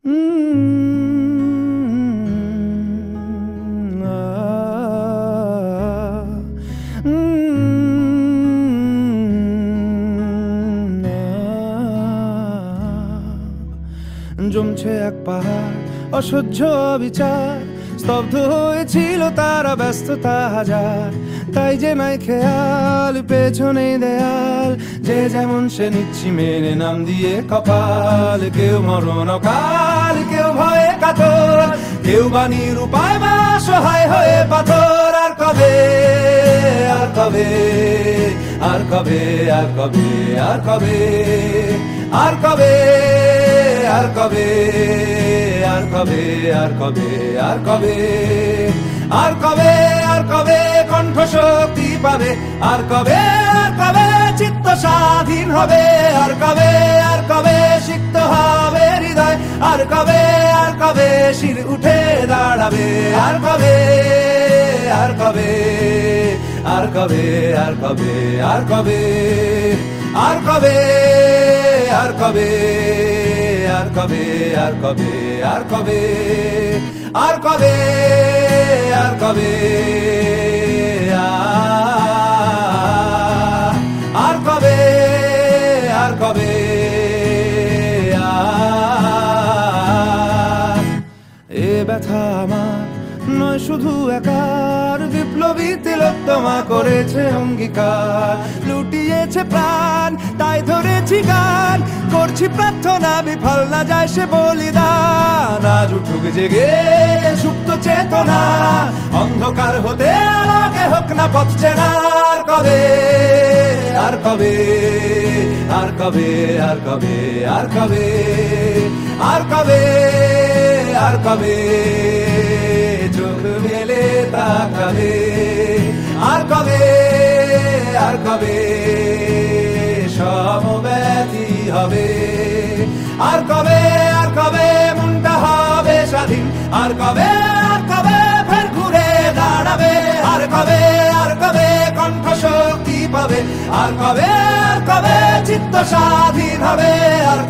জমছে এক পাহাড় অসহ্য বিচার, স্তব্ধ হয়েছিল তারা ব্যস্ততা হাজার। তাই যে নাই খেয়াল পেছনে দেয়াল, যে যেমন সে নিচ্ছি মেনে নাম দিয়ে কপাল। কেউ মরণ কাল, কেউ ভয়ে কাতর, কেউ বা নিরুপায় বা সহায় হয়ে পাথর। আর কবে, আর কবে, আর কবে, আর কবে, আর কবে, আর কবে, আর কবে, আর কবে, আর কবে, আর কবে, আর কবে, আর কবে কণ্ঠ শক্তি পাবে, আর কবে, আর কবে চিত্ত স্বাধীন হবে, আর কবে, আর কবে সিক্ত হবে হৃদয়, আর কবে, আর কবে শির উঠে দাঁড়াবে, আর কবে, আর কবে, আর কবে, আর কবে, আর কবে, আর কবে, আর কবে, আর কবে, আর কবে, আর কবে, আর কবে, আর কবে, আর কবে, আর কবে, এ ব্যথা আমার নয় শুধু একার, বিপ্লবী তিলোত্তমা করেছে অঙ্গীকার। লুটিয়েছে প্রাণ তাই ধরেছি গান, করছি প্রার্থনা বিফল না যায় সে বলিদান। আজ উঠুক জেগে সুপ্ত চেতনা, অন্ধকার হতে আলোকে হোক না পথ চেনা। আর কবে, আর কবে, আর কবে, আর কবে, আর কবে, আর কবে, আর কবে চোখ মেলে তাকাবে, আর কবে, আর কবে সমব্যথী হবে, আর কবে, আর কবে মনটা হবে স্বাধীন, আর কবে, আর কবে ফের ঘুরে দাঁড়াবে, আর কবে, আর কবে কণ্ঠ শক্তি পাবে, আর কবে, আর কবে চিত্ত স্বাধীন হবে, আর